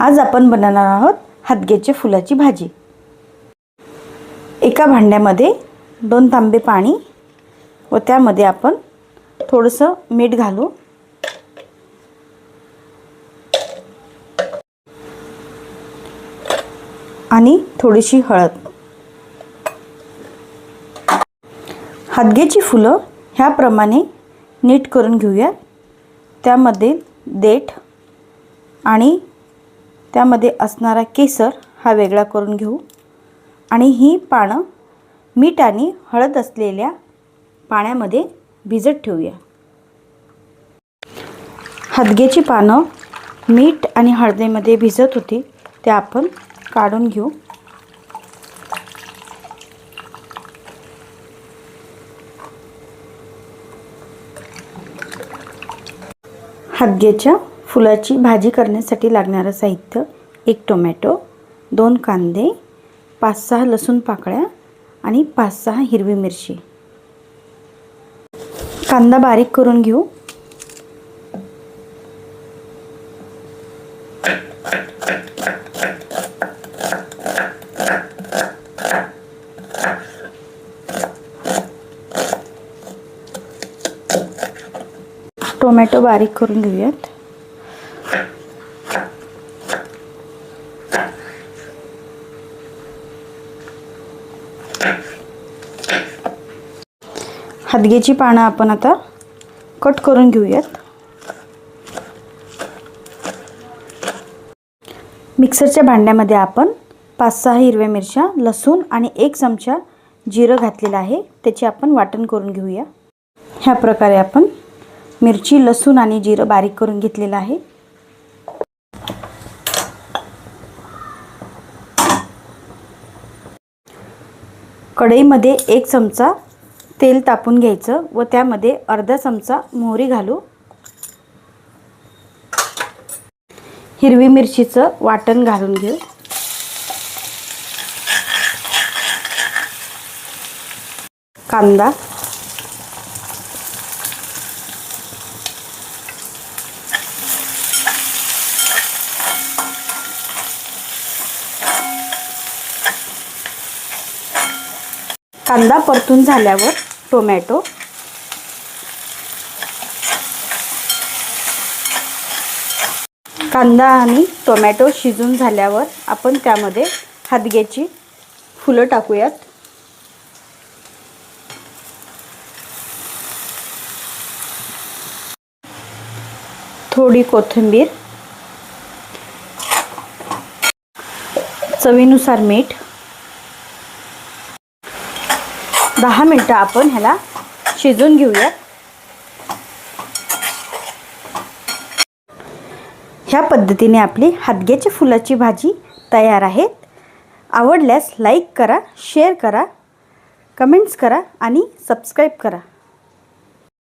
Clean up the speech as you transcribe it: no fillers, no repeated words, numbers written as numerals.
आज आपण बनवणार आहोत हादग्याच्या फुलाची भाजी। एका भांड्यामध्ये 2 तांबे पाणी व त्यामध्ये आपण थोडंसं मीठ घालू आणि थोडीशी हळद। हादग्याची फुलं ह्याप्रमाणे नीट करून घेऊया। त्यामध्ये देठ आणि त्यामध्ये असणारा केसर हा वेगळा करून घेऊ आणि ही पानं मीठ आणि हळद असलेल्या पाण्यामध्ये भिजत ठेवूया। हादग्याची पानं मीठ आणि हळदीमध्ये भिजत होती ते आपण काढून घेऊ। हादग्याच्या फुलाची भाजी करण्यासाठी लागणारे साहित्य: 1 टोमॅटो, 2 कांदे, 5-6 लसूण पाकळ्या आणि 5-6 हिरवी मिरची। कांदा बारीक करून घेऊ। टोमॅटो बारीक करून घेऊयात। हादग्याची पानं आपण आता कट करून घेऊयात। मिक्सरच्या भांड्यामध्ये आपण 5-6 हिरव्या मिरच्या, लसूण आणि 1 चमचा जिरं घातलेलं आहे, त्याचे आपण वाटण करून घेऊया। ह्या प्रकारे आपण मिरची, लसूण आणि जिरं बारीक करून घेतलेलं आहे। कढईमध्ये 1 चमचा तेल तापून घ्यायचं व त्यामध्ये अर्धा चमचा मोहरी घालू। हिरवी मिरचीचं वाटण घालून घेऊ। कांदा, कांदा परतून झाल्यावर टोमॅटो, कांदा आणि टोमॅटो शिजून झाल्यावर आपण त्यामध्ये हादग्याची फुलं टाकूयात। थोडी कोथिंबीर, चवीनुसार मीठ। 10 मिनिटं आपण ह्याला शिजवून घेऊया। ह्या पद्धतीने आपली हादग्याच्या फुलाची भाजी तयार आहे। आवडल्यास लाईक करा, शेअर करा, कमेंट्स करा आणि सबस्क्राईब करा।